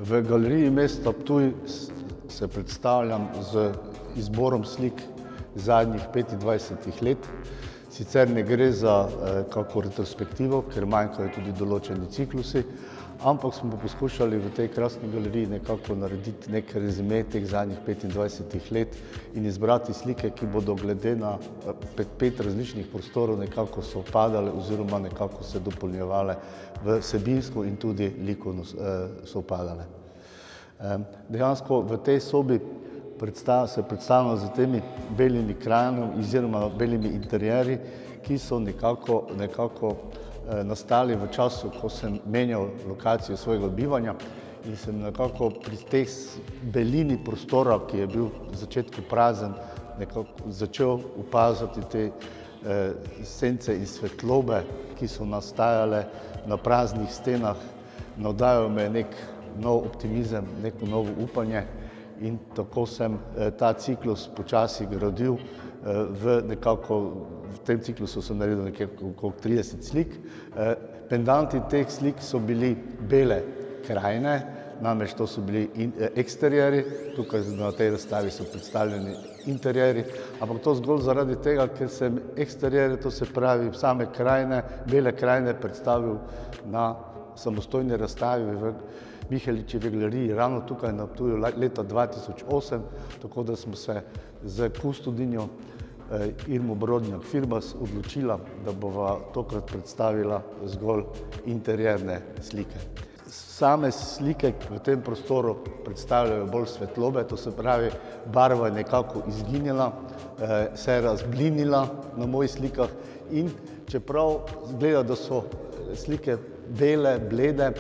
V galeriji mesta Ptuj se predstavljam z izborom slik zadnjih 25 let. Sicer ne gre za kako retrospektivo, ker manjkajo tudi določeni ciklusi, ampak smo poskušali v tej krasni galeriji nekako narediti nek rezime teh zadnjih 25 let in izbrati slike, ki bodo glede na 5 različnih prostorov nekako sovpadale oziroma nekako se dopolnjevale vsebinsko in tudi likovno sovpadale. Dejansko v tej sobi se predstavljamo z temi belimi krajinami oziroma belimi interierji, ki so nekako nastali v času, ko sem menjal lokacijo svojega bivanja in sem nekako pri tej belini prostora, ki je bil v začetku prazen, nekako začel opaziti te sence in svetlobe, ki so nastajale na praznih stenah. Navdajal me je nek nov optimizem, neko novo upanje in tako sem ta ciklus počasi gradil. V tem ciklusu sem naredil nekaj okrog 30 slik. Pendanti teh slik so bili bele krajine, namreč to so bili eksterierji, tukaj na tej razstavi so predstavljeni interierji, ampak to zgolj zaradi tega, ker sem eksterierje, to se pravi same krajine, bele krajine predstavil na samostojni razstavi v Miheličevi galeriji, ravno tukaj na Ptuju leta 2008, tako da smo se z kustodinjo Irmo Brodnjak Firbas odločila, da bova tokrat predstavila zgolj interierne slike. Same slike v tem prostoru predstavljajo bolj svetlobe, to se pravi, barva je nekako izginjala, se je razblinila na mojih slikah in čeprav zgleda, da so slike bele, blede,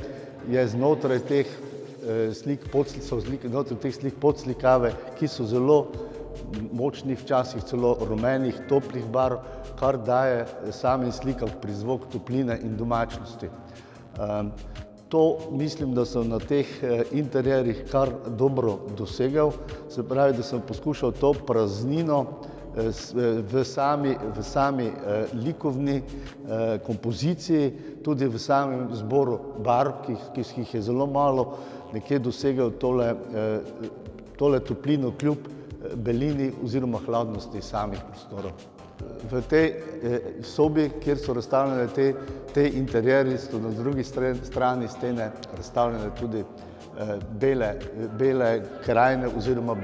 je znotraj teh slik podslikave, ki so zelo močni, včasih celo rumenih, toplih barv, kar daje samim slikam prizvok topline in domačnosti. To mislim, da sem na teh interierjih kar dobro dosegel, se pravi, da sem poskušal to praznino v sami likovni kompoziciji, tudi v samem zboru barv, ki jih je zelo malo, nekje dosegel tole toplino kljub belini oziroma hladnosti samih prostorov. V tej sobi, kjer so razstavljene te interierji, so na drugi strani stene razstavljene tudi bele krajine oziroma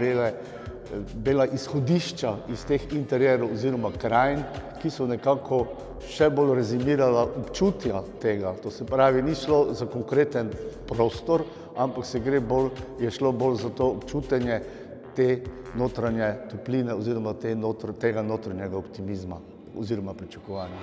bela izhodišča iz teh interierov oziroma krajin, ki so nekako še bolj rezimirala občutja tega. To se pravi, ni šlo za konkreten prostor, ampak je šlo bolj za to občutenje te notranje topline oziroma tega notranjega optimizma oziroma pričakovanja.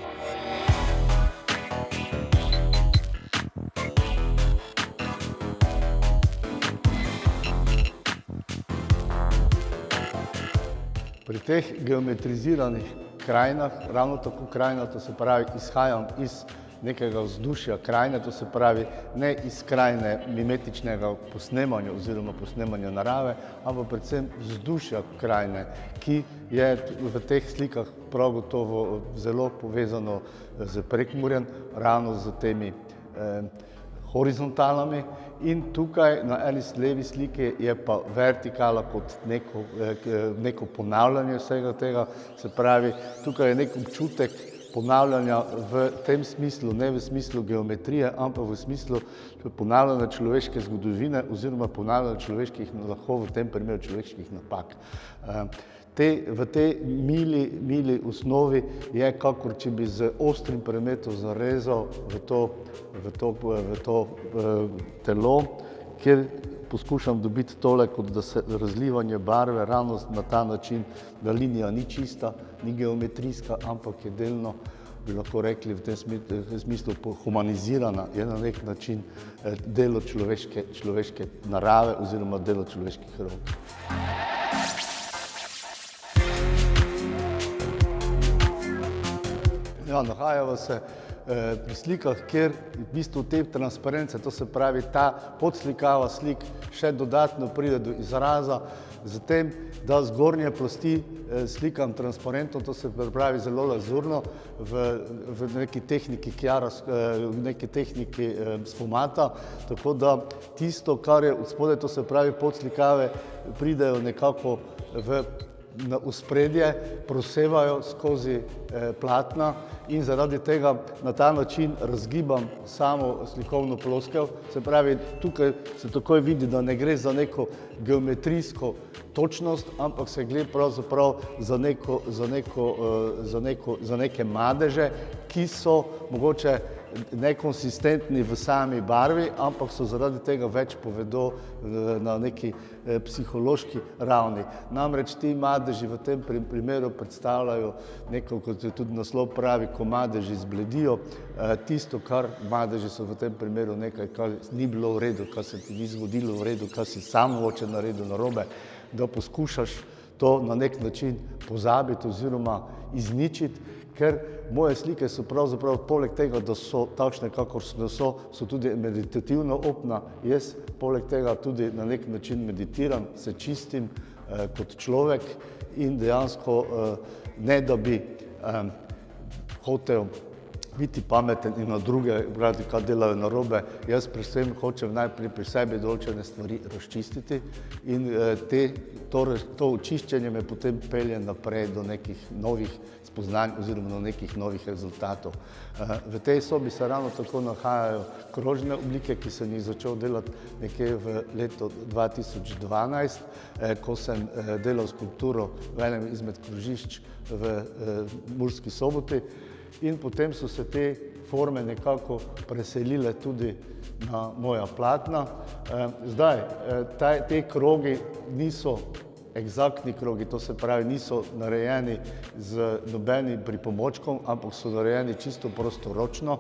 Pri teh geometriziranih krajinah, ravno tako krajina, to se pravi, izhajam iz nekega vzdušja krajine, to se pravi, ne iz krajine mimetičnega posnemanja oziroma posnemanja narave, ampak predvsem vzdušja krajine, ki je v teh slikah prav gotovo zelo povezano z Prekmurjem, ravno z temi horizontalami. In tukaj na eni levi sliki je pa vertikala kot neko ponavljanje vsega tega, se pravi, tukaj je nek občutek ponavljanja v tem smislu, ne v smislu geometrije, ampak v smislu ponavljanja človeške zgodovine oziroma ponavljanja človeških, lahko v tem primeru človeških napak. V tej mili osnovi je, kakor če bi z ostrim predmetom zarezal v to telo, kjer poskušam dobiti tole, kot da se razlivanje barve ravno na ta način, da linija ni čista, ni geometrijska, ampak je delno, bi lahko rekli, v tem smislu humanizirana, je na nek način delo človeške narave oziroma delo človeških rok. Nahajamo se pri slikah, kjer v bistvu te transparence, to se pravi ta podslikava slik, še dodatno pride do izraza. z tem, da zgornje plasti slikam transparentno, to se pravi zelo lazurno, v neki tehniki v neki tehniki sfumata, tako da tisto, kar je od spodaj, to se pravi podslikave, pridejo nekako na ospredje, prosevajo skozi platna in zaradi tega na ta način razgibam samo slikovno ploskev. Se pravi, tukaj se takoj vidi, da ne gre za neko geometrijsko točnost, ampak se gre pravzaprav za neke madeže, ki so mogoče nekonsistentni v sami barvi, ampak so zaradi tega več povedo na neki psihološki ravni. Namreč ti madeži v tem primeru predstavljajo neko, kot je tudi naslov pravi, ko madeži zbledijo, tisto, kar madeži so v tem primeru nekaj, kar ni bilo v redu, kar se ti ni zgodilo v redu, kar si sam mogoče naredil narobe, da poskušaš to na nek način pozabiti oziroma izničiti, ker moje slike so pravzaprav poleg tega, da so takšne, kakor so tudi meditativno opna. Jaz poleg tega tudi na nek način meditiram, se čistim kot človek in dejansko ne, da bi hotel biti pameten in na druge brati, kaj delajo narobe. Jaz predvsem hočem najprej pri sebi določene stvari razčistiti in to očiščenje me potem pelje naprej do nekih novih spoznanj oziroma do nekih novih rezultatov. V tej sobi se ravno tako nahajajo krožne oblike, ki sem jih začel delati nekje v letu 2012, ko sem delal skulpturo v enem izmed krožišč v Murski Soboti. In potem so se te forme nekako preselile tudi na moja platna. Zdaj, te krogi niso eksaktni krogi, to se pravi, niso narejeni z nobenim pripomočkom, ampak so narejeni čisto prostoročno.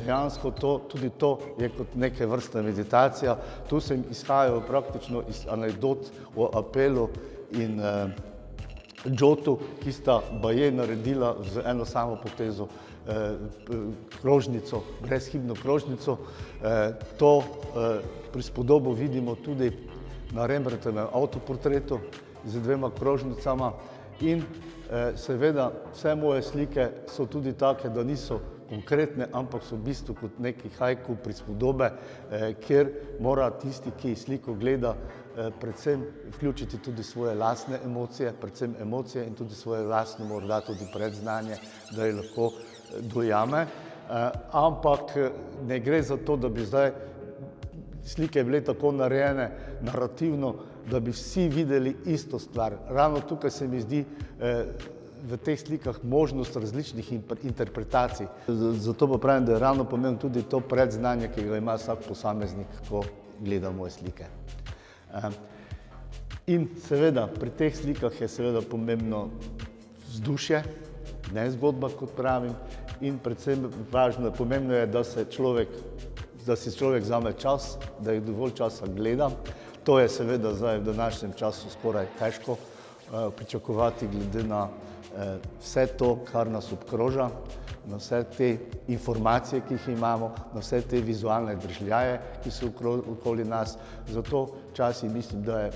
Dejansko tudi to je kot neke vrste meditacija. Tu sem izhajal praktično iz anekdot o Apelu in Džotu, ki sta baje naredila z eno samo potezo krožnico, brezhibno krožnico. To prispodobo vidimo tudi na Rembrandtovem avtoportretu z dvema krožnicama in seveda vse moje slike so tudi take, da niso konkretne, ampak so v bistvu kot neki haiku prispodobe, kjer mora tisti, ki sliko gleda, predvsem vključiti tudi svoje lastne emocije, predvsem emocije in tudi svoje lastno morda tudi predznanje, da je lahko dojame. Ampak ne gre za to, da bi zdaj slike bile tako narejene narativno, da bi vsi videli isto stvar. Ravno tukaj se mi zdi v teh slikah možnost različnih interpretacij. Zato pa pravim, da je ravno pomembno tudi to predznanje, ki ga ima vsak posameznik, ko gleda moje slike. In seveda pri teh slikah je seveda pomembno vzdušje, ne zgodba, kot pravim, in predvsem pomembno je, da si človek vzame čas, da jih dovolj časa gleda. To je seveda zdaj v današnjem času skoraj težko pričakovati glede na vse to, kar nas obkroža, na vse te informacije, ki jih imamo, na vse te vizualne držljaje, ki so okoli nas. Zato včasih mislim, da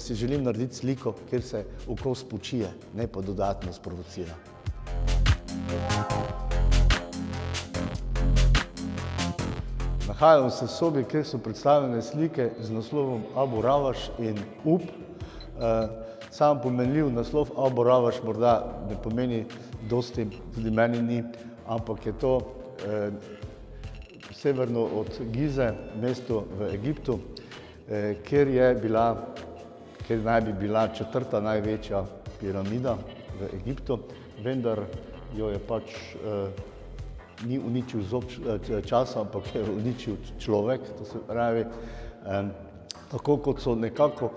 si želim narediti sliko, kjer se oko spočije, ne pa dodatno sprovocira. Nahajam se v sobi, kjer so predstavljene slike z naslovom Abu Ravaš in Up. Sam pomenljiv naslov Abu Ravaš morda ne pomeni dosti, tudi meni ni, ampak je to severno od Gize, mesto v Egiptu, kjer naj bi bila četrta največja piramida v Egiptu, vendar jo je pač ni uničil zob časa, ampak je uničil človek, to se pravi, tako kot so nekako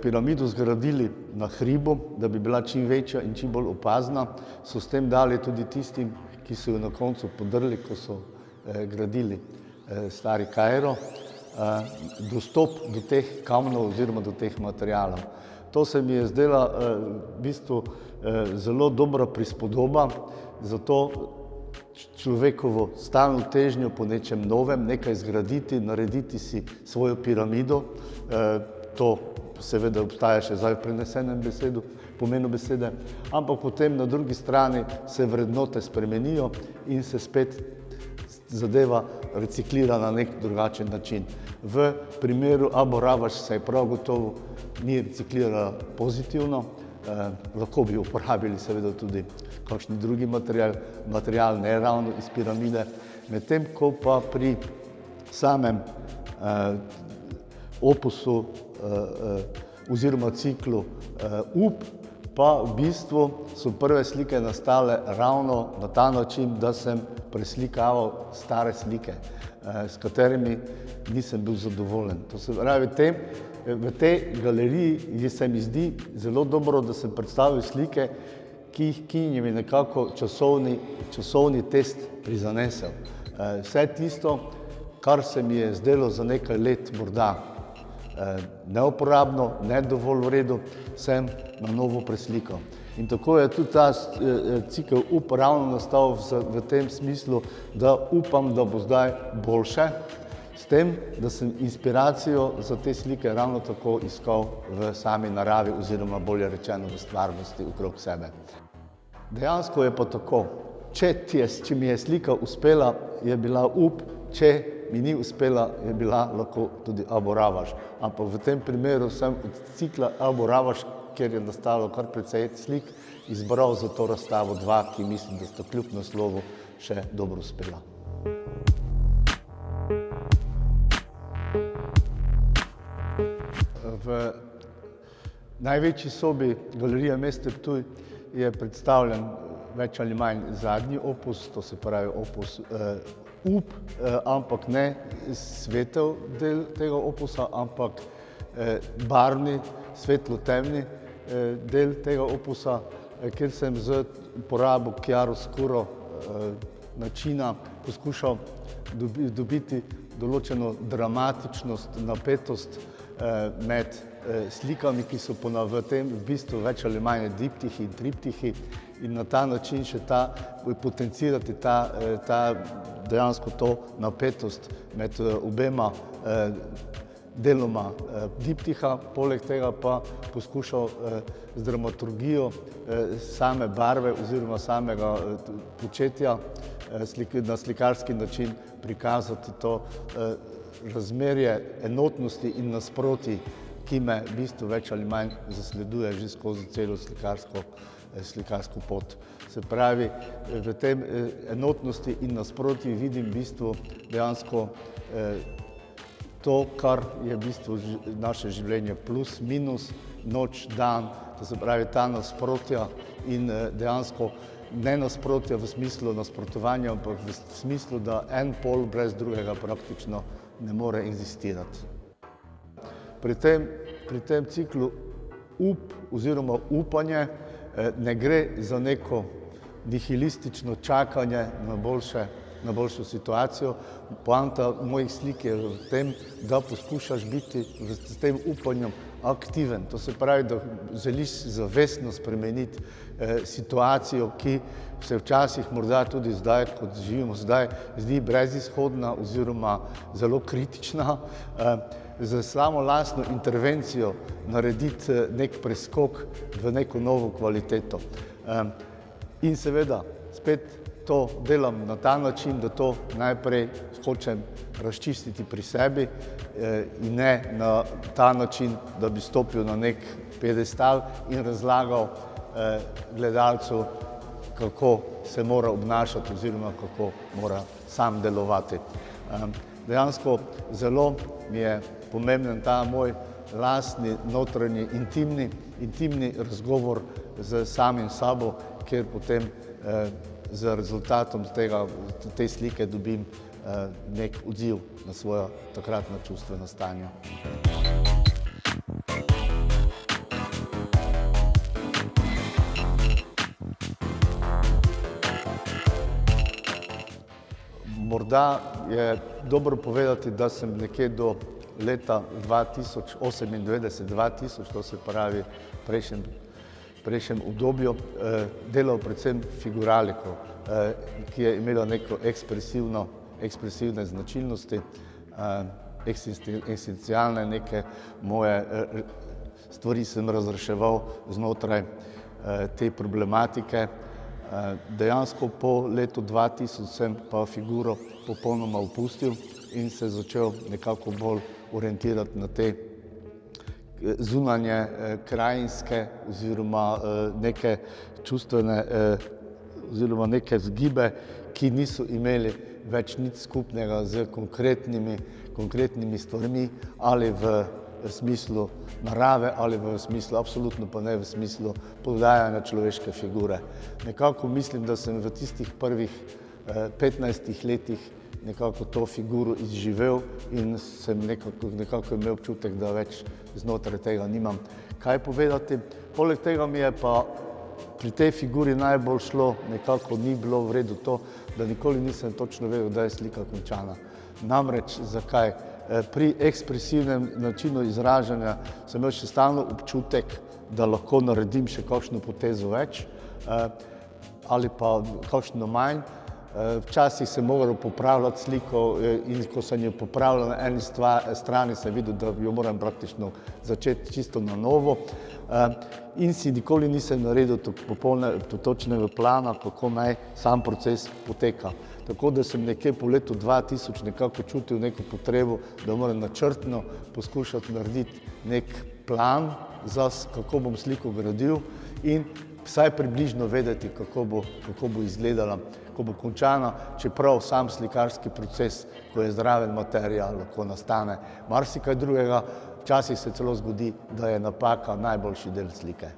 piramido zgradili na hribu, da bi bila čim večja in čim bolj opazna, so s tem dali tudi tistim, ki so jo na koncu podrli, ko so gradili stari Kairo, dostop do teh kamnov oziroma do teh materialov. To se mi je zdela v bistvu zelo dobra prispodoba za to človekovo stalno težnjo po nečem novem, nekaj zgraditi, narediti si svojo piramido. to seveda obstaja še zdaj v prenesenem pomenu besede, ampak potem na drugi strani se vrednote spremenijo in se spet zadeva reciklira na nek drugačen način. V primeru Abo Ravaš se je prav gotovo ni reciklirala pozitivno, lahko bi uporabili seveda tudi kakšni drugi material, ne ravno iz piramide, medtem ko pa pri samem opusu oziroma ciklu Up pa v bistvu so prve slike nastale ravno na ta način, da sem preslikaval stare slike, s katerimi nisem bil zadovoljen. To se pravi, v tej galeriji se mi zdi zelo dobro, da sem predstavil slike, ki jim je nekako časovni test prizanesel. Vse tisto, kar se mi je zdelo za nekaj let morda neuporabno, ne dovolj v redu, sem na novo preslikal. In tako je tudi ta cikel Up ravno nastal v tem smislu, da upam, da bo zdaj boljše, s tem, da sem inspiracijo za te slike ravno tako iskal v sami naravi oziroma bolje rečeno v stvarnosti okrog sebe. Dejansko je pa tako, če mi je slika uspela, je bila Up, če mi ni uspela, je bila lahko tudi Abo Ravaš. Ampak v tem primeru sem od cikla Abo Ravaš, kjer je nastalo kar precej slik, izbral za to razstavo dva, ki mislim, da sta kljub naslovu še dobro uspela. V največji sobi Galerije Mestne Ptuj je predstavljen več ali manj zadnji opus, to se pravi opus Up, ampak ne svetel del tega opusa, ampak barvni, svetlo-temni del tega opusa, kjer sem z uporabo chiaroscuro načina poskušal dobiti določeno dramatičnost, napetost med slikami, ki so v tem v bistvu več ali manj diptihi in triptihi, in na ta način še potencirati dejansko to napetost med obema deloma diptiha, poleg tega pa poskušal z dramaturgijo same barve oziroma samega početja na slikarski način prikazati to razmerje enotnosti in nasprotij, ki me v bistvu več ali manj zasleduje že skozi celo slikarsko pot. Se pravi, v tem enotnosti in nasprotji vidim v bistvu dejansko to, kar je v bistvu naše življenje, plus, minus, noč, dan, to se pravi ta nasprotja in dejansko ne nasprotja v smislu nasprotovanja, ampak v smislu, da en pol brez drugega praktično ne more egzistirati. Pri tem ciklu Up oziroma upanje ne gre za neko nihilistično čakanje na boljšo situacijo. Poanta mojih slik je v tem, da poskušaš biti s tem upanjem aktiven. To se pravi, da želiš zavestno spremeniti situacijo, ki se včasih morda tudi zdaj, kot živimo zdaj, zdi brezizhodna oziroma zelo kritična, z samo lastno intervencijo narediti nek preskok v neko novo kvaliteto. In seveda spet to delam na ta način, da to najprej hočem razčistiti pri sebi in ne na ta način, da bi stopil na nek piedestal in razlagal gledalcu, kako se mora obnašati oziroma kako mora sam delovati. Dejansko zelo mi je pomemben ta moj lastni, notranji, intimni razgovor z samim sabo, kjer potem z rezultatom te slike dobim nek odziv na svoja takratna čustvena stanja. Morda je dobro povedati, da sem nekje do leta 1998-2000, to se pravi prejšnjem obdobju, delal predvsem figuraliko, ki je imela neko ekspresivne značilnosti. esencialne neke moje stvari sem razreševal znotraj te problematike. Dejansko po letu 2000 sem pa figuro popolnoma opustil in se začel nekako bolj orientirati na te zunanje krajinske oziroma neke čustvene oziroma neke vzgibe, ki niso imeli več nič skupnega z konkretnimi stvarmi ali v smislu narave ali v smislu, absolutno pa ne v smislu podajanja človeške figure. Nekako mislim, da sem v tistih prvih 15 letih nekako to figuro izživel in sem nekako imel občutek, da več znotraj tega nimam kaj povedati. Poleg tega mi je pa pri tej figuri najbolj šlo, nekako ni bilo v redu to, da nikoli nisem točno vedel, da je slika končana. Namreč zakaj? Pri ekspresivnem načinu izražanja sem imel še stalno občutek, da lahko naredim še kakšno potezo več ali pa kakšno manj. Včasih sem moral popravljati sliko in ko sem jo popravljal na eni strani, sem videl, da jo moram praktično začeti čisto na novo in si nikoli nisem naredil točnega plana, kako naj sam proces poteka. Tako da sem nekje po letu 2000 nekako čutil neko potrebo, da moram načrtno poskušati narediti nek plan, kako bom sliko gradil in vsaj približno vedeti, kako bo izgledala, ko bo končana, čeprav sam slikarski proces, ko je zraven materija, lahko nastane marsikaj drugega, včasih se celo zgodi, da je napaka najboljši del slike.